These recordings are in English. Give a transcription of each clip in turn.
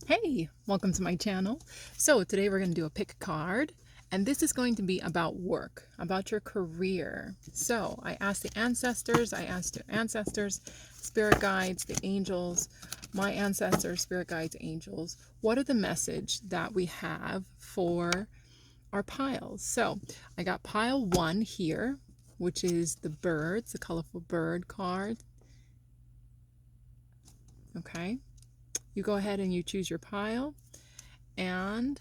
Hey, welcome to my channel. So today we're going to do a pick a card, and this is going to be about work, about your career. So I asked the ancestors, spirit guides, the angels, my ancestors, spirit guides, angels, what are the message that we have for our piles? So I got pile 1 here, which is the birds, the colorful bird card. Okay, you go ahead and you choose your pile. And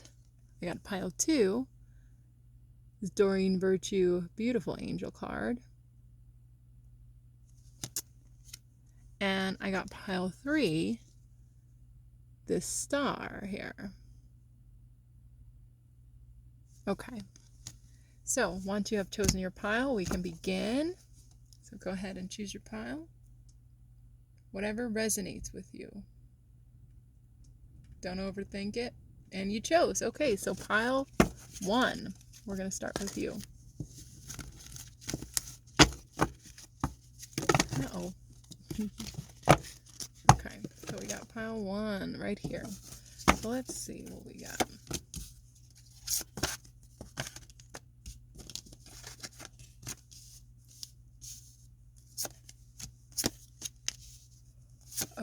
I got pile 2, this Doreen Virtue Beautiful Angel card. And I got pile 3, this star here. Okay, so once you have chosen your pile, we can begin. So go ahead and choose your pile. Whatever resonates with you. Don't overthink it. And you chose. Okay, so pile 1. We're going to start with you. Uh-oh. Okay, so we got pile 1 right here. So let's see what we got.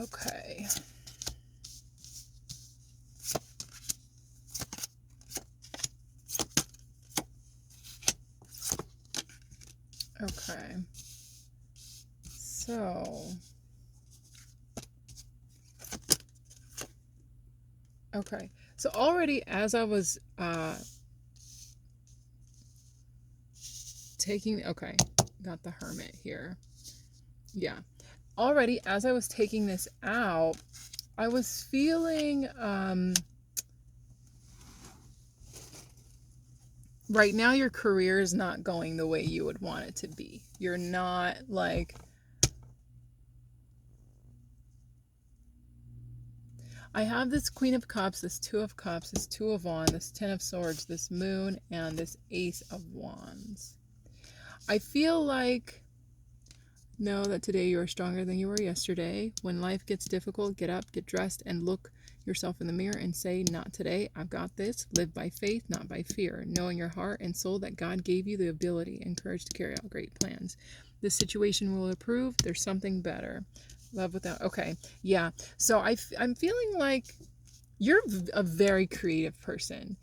Okay. Okay. So, okay. So already as I was taking, okay, got the Hermit here. Yeah. Already as I was taking this out, I was feeling right now your career is not going the way you would want it to be. You're not like, I have this Queen of Cups, this Two of Cups, this Two of Wands, this Ten of Swords, this Moon, and this Ace of Wands. I feel like, know that today you are stronger than you were yesterday. When life gets difficult, get up, get dressed, and look yourself in the mirror and say, not today, I've got this. Live by faith, not by fear. Know in your heart and soul that God gave you the ability and courage to carry out great plans. This situation will improve. There's something better. Love without, okay, yeah. So I'm feeling like you're a very creative person.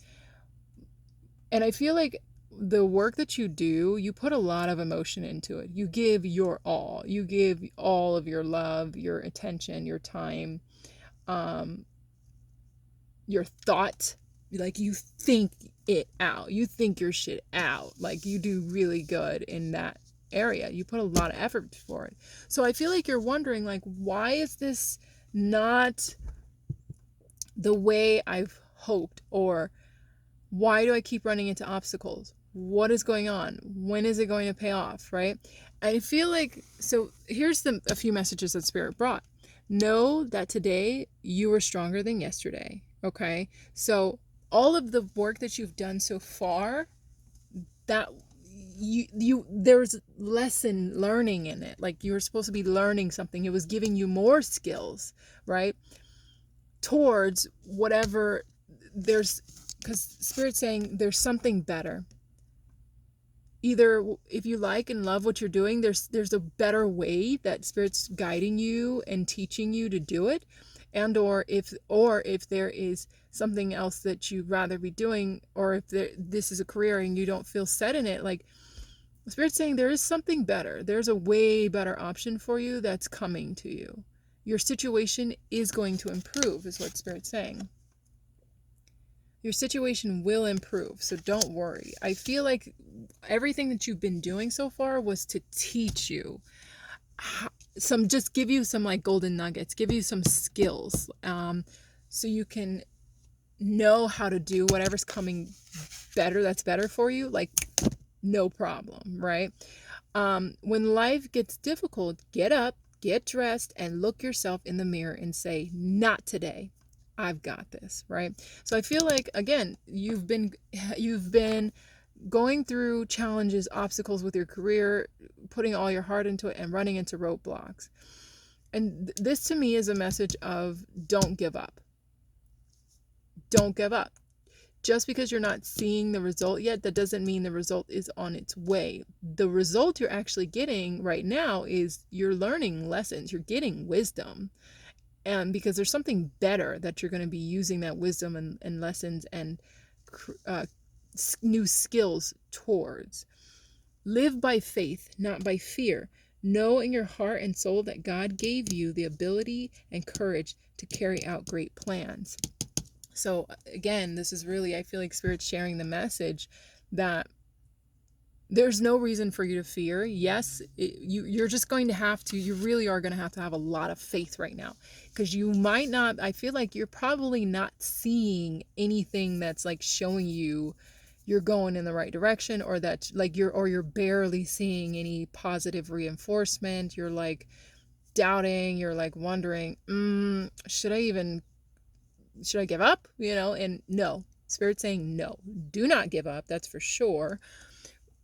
And I feel like the work that you do, you put a lot of emotion into it. You give your all. You give all of your love, your attention, your time, your thought. Like you think it out. You think your shit out. Like you do really good in that area. You put a lot of effort for it. So I feel like you're wondering, like, why is this not the way I've hoped? Or why do I keep running into obstacles? What is going on? When is it going to pay off, right? I feel like, so here's a few messages that Spirit brought. Know that today you are stronger than yesterday, okay? So all of the work that you've done so far, that there's lesson learning in it. Like you were supposed to be learning something. It was giving you more skills, right? Towards whatever there's, because Spirit's saying there's something better. Either if you like and love what you're doing, there's a better way that Spirit's guiding you and teaching you to do it, and or if there is something else that you'd rather be doing, or if this is a career and you don't feel set in it, like Spirit's saying there is something better. There's a way better option for you that's coming to you. Your situation is going to improve, is what Spirit's saying. Your situation will improve, so don't worry. I feel like everything that you've been doing so far was to teach you just give you some like golden nuggets, give you some skills, so you can know how to do whatever's coming better, that's better for you, like no problem, right? When life gets difficult, get up, get dressed, and look yourself in the mirror and say, not today. I've got this, right? So I feel like, again, you've been going through challenges, obstacles with your career, putting all your heart into it and running into roadblocks. And this to me is a message of don't give up. Don't give up. Just because you're not seeing the result yet, that doesn't mean the result is on its way. The result you're actually getting right now is you're learning lessons, you're getting wisdom. And because there's something better that you're going to be using that wisdom and lessons and new skills towards. Live by faith, not by fear. Know in your heart and soul that God gave you the ability and courage to carry out great plans. So again, this is really, I feel like Spirit's sharing the message that there's no reason for you to fear. Yes, you're just going to have to, you really are going to have a lot of faith right now, because you might not, I feel like you're probably not seeing anything that's like showing you you're going in the right direction, or that like you're barely seeing any positive reinforcement. You're like doubting, you're like wondering, should I give up? And no, Spirit's saying no, do not give up. That's for sure.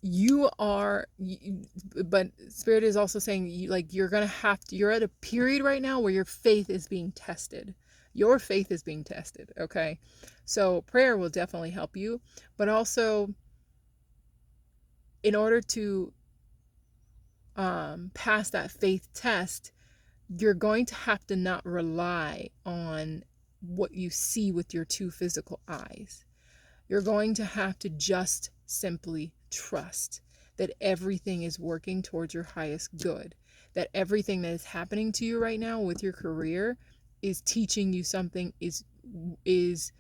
But Spirit is also saying you're gonna have to, you're at a period right now where your faith is being tested. Your faith is being tested, okay? So prayer will definitely help you, but also in order to pass that faith test, you're going to have to not rely on what you see with your two physical eyes. You're going to have to just simply trust that everything is working towards your highest good, that everything that is happening to you right now with your career is teaching you something, is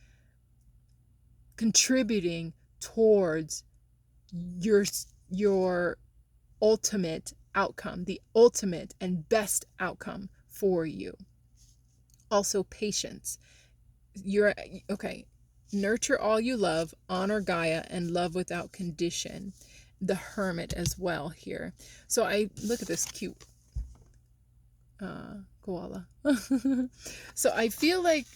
contributing towards your ultimate outcome, the ultimate and best outcome for you. Also, patience. Nurture all you love, honor Gaia, and love without condition. The Hermit as well here. So I look at this cute koala. So I feel like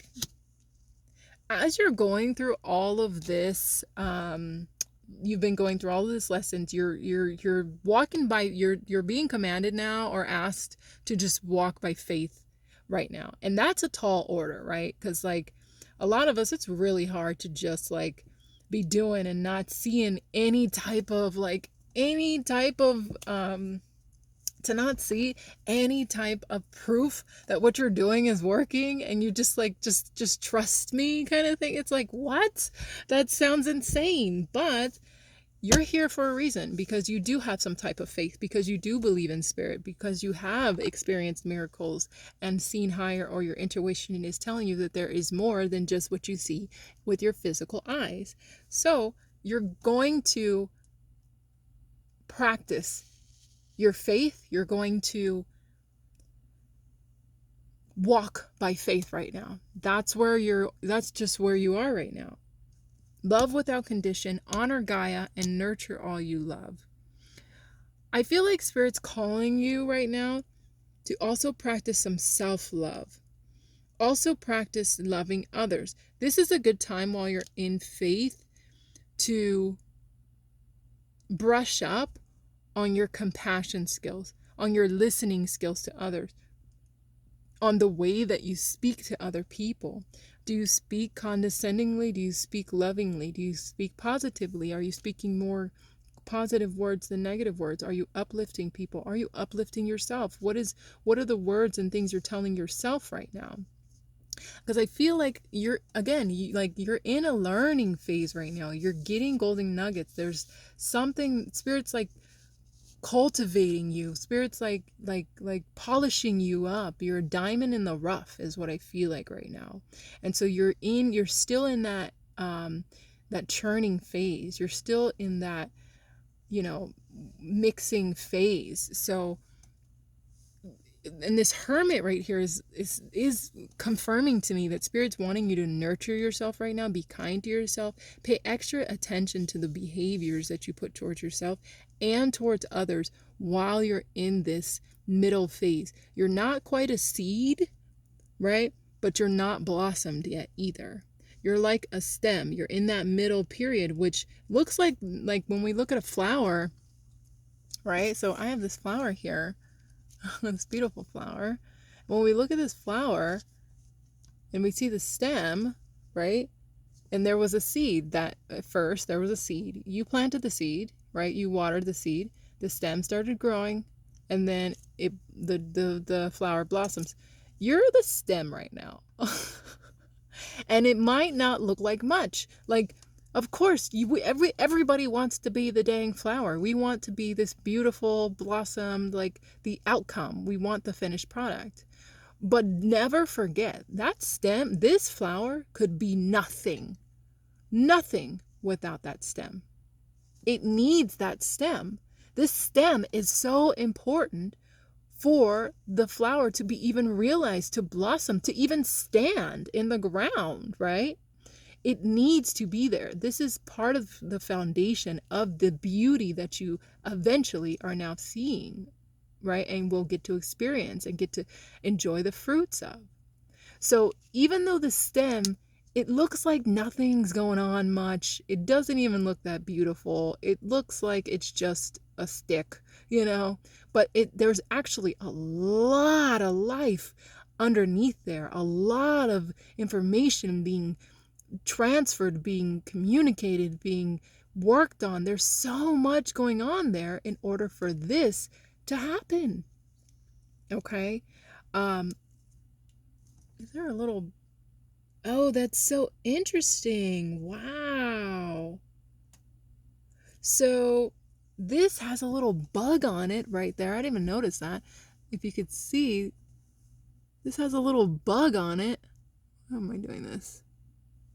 as you're going through all of this, you've been going through all of this lessons, you're walking by, you're being commanded now or asked to just walk by faith right now. And that's a tall order, right? Because like a lot of us, it's really hard to just like be doing and not seeing any type of to not see any type of proof that what you're doing is working, and you just like just trust me kind of thing. It's like, what? That sounds insane. But you're here for a reason, because you do have some type of faith, because you do believe in Spirit, because you have experienced miracles and seen higher, or your intuition is telling you that there is more than just what you see with your physical eyes. So you're going to practice your faith. You're going to walk by faith right now. That's just where you are right now. Love without condition, honor Gaia, and nurture all you love. I feel like Spirit's calling you right now to also practice some self-love. Also practice loving others. This is a good time while you're in faith to brush up on your compassion skills, on your listening skills to others, on the way that you speak to other people. Do you speak condescendingly? Do you speak lovingly? Do you speak positively? Are you speaking more positive words than negative words? Are you uplifting people? Are you uplifting yourself? What are the words and things you're telling yourself right now? Because I feel like you're in a learning phase right now. You're getting golden nuggets. There's something, Spirit's like cultivating you. Spirit's like polishing you up. You're a diamond in the rough is what I feel like right now. And so you're still in that that churning phase. You're still in that mixing phase. So, and this Hermit right here is confirming to me that Spirit's wanting you to nurture yourself right now. Be kind to yourself. Pay extra attention to the behaviors that you put towards yourself and towards others while you're in this middle phase. You're not quite a seed, right? But you're not blossomed yet either. You're like a stem. You're in that middle period, which looks like when we look at a flower, right? So I have this flower here. This beautiful flower. When we look at this flower and we see the stem, right? And there was a seed that at first there was a seed. You planted the seed, right? You watered the seed. The stem started growing, and then the flower blossoms. You're the stem right now. And it might not look like much. Like, of course, everybody wants to be the dang flower. We want to be this beautiful blossom, like the outcome. We want the finished product. But never forget that stem, this flower could be nothing. Nothing without that stem. It needs that stem. This stem is so important for the flower to be even realized, to blossom, to even stand in the ground, right? It needs to be there. This is part of the foundation of the beauty that you eventually are now seeing, right? And will get to experience and get to enjoy the fruits of. So even though the stem, it looks like nothing's going on much, it doesn't even look that beautiful. It looks like it's just a stick, but there's actually a lot of life underneath there, a lot of information being transferred, being communicated, being worked on. There's so much going on there in order for this to happen. Okay. Is there a little... Oh, that's so interesting. Wow. So this has a little bug on it right there. I didn't even notice that. If you could see, this has a little bug on it. How am I doing this?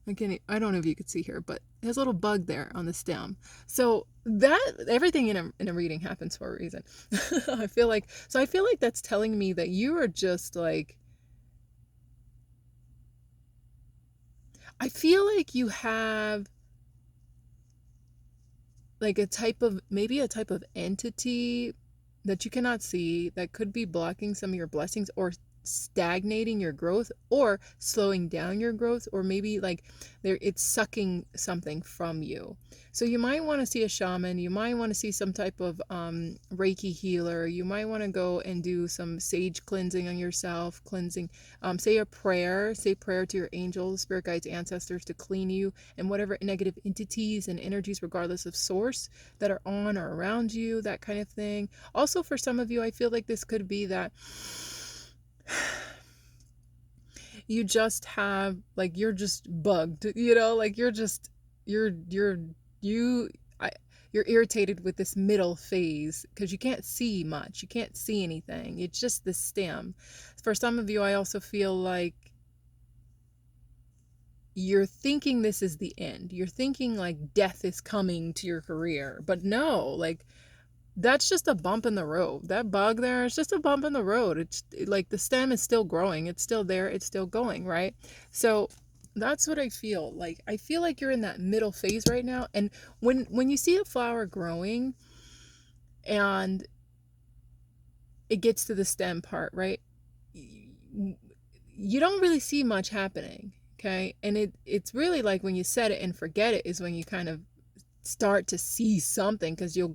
I don't know if you could see here, but it has a little bug there on the stem. So that everything in a reading happens for a reason. I feel like that's telling me that you are just like, I feel like you have like maybe a type of entity that you cannot see that could be blocking some of your blessings or stagnating your growth or slowing down your growth, or maybe like it's sucking something from you. So you might want to see a shaman, you might want to see some type of Reiki healer, you might want to go and do some sage cleansing on yourself, say prayer to your angels, spirit guides, ancestors to clean you and whatever negative entities and energies, regardless of source, that are on or around you, that kind of thing. Also, for some of you, I feel like this could be that you just have, like, you're just bugged, like you're irritated with this middle phase because you can't see much, you can't see anything, it's just the stem. For some of you, I also feel like you're thinking this is the end, you're thinking like death is coming to your career, but no, like that's just a bump in the road. That bug there is just a bump in the road. It's like the stem is still growing. It's still there. It's still going, right? So that's what I feel like. I feel like you're in that middle phase right now. And when you see a flower growing and it gets to the stem part, right? You don't really see much happening, okay? And it's really like when you set it and forget it is when you kind of start to see something, because you'll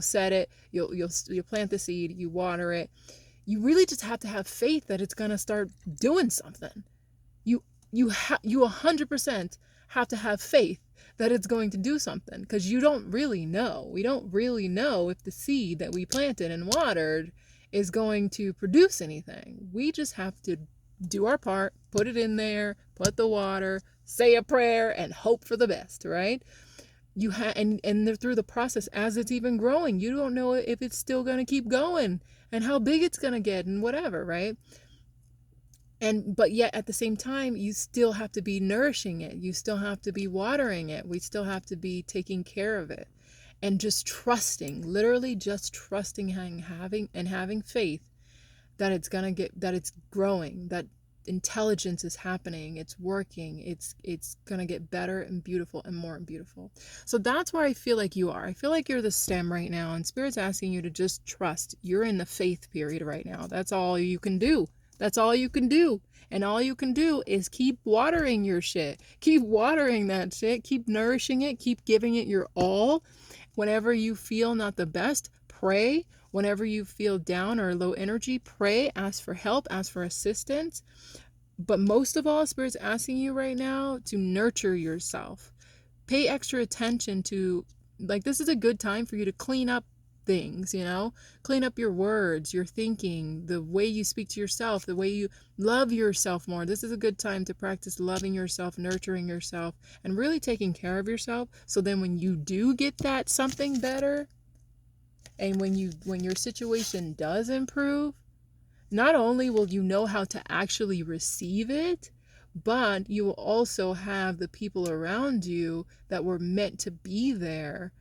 set it, you'll plant the seed, you water it. You really just have to have faith that it's going to start doing something. You 100% have to have faith that it's going to do something, because you don't really know. We don't really know if the seed that we planted and watered is going to produce anything. We just have to do our part, put it in there, put the water, say a prayer, and hope for the best, right? And through the process, as it's even growing, you don't know if it's still going to keep going and how big it's going to get and whatever, right? But yet at the same time, you still have to be nourishing it. You still have to be watering it. We still have to be taking care of it and just trusting, literally just trusting and having faith that it's growing, that intelligence is happening, it's working, it's gonna get better and beautiful and more beautiful. So that's where I feel like you are. I feel like you're the stem right now, and Spirit's asking you to just trust. You're in the faith period right now. That's all you can do. That's all you can do. And all you can do is keep watering your shit. Keep watering that shit. Keep nourishing it. Keep giving it your all. Whenever you feel not the best, pray. Whenever you feel down or low energy, pray, ask for help, ask for assistance. But most of all, Spirit's asking you right now to nurture yourself. Pay extra attention to, like, this is a good time for you to clean up things, clean up your words, your thinking, the way you speak to yourself, the way you love yourself more. This is a good time to practice loving yourself, nurturing yourself, and really taking care of yourself. So then when you do get that something better, and when your situation does improve, not only will you know how to actually receive it, but you will also have the people around you that were meant to be there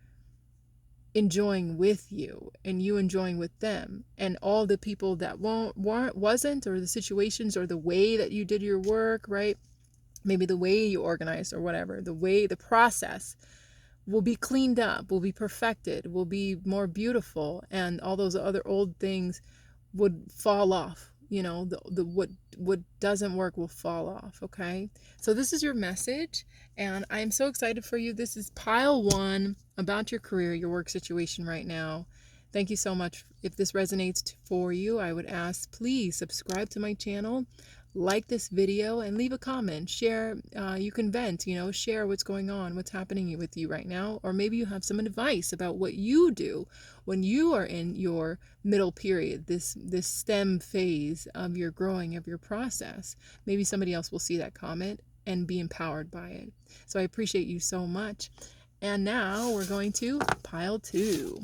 enjoying with you and you enjoying with them, and all the people that wasn't, or the situations or the way that you did your work, right? Maybe the way you organized or whatever, the process will be cleaned up, will be perfected, will be more beautiful, and all those other old things would fall off. The what doesn't work will fall off. Okay, so this is your message, and I am so excited for you. This is pile 1 about your career, your work situation right now. Thank you so much. If this resonates for you, I would ask, please subscribe to my channel, like this video, and leave a comment. Share. You can vent, share what's going on, what's happening with you right now, or maybe you have some advice about what you do when you are in your middle period, this STEM phase of your growing, of your process. Maybe somebody else will see that comment and be empowered by it. So I appreciate you so much. And now we're going to pile 2.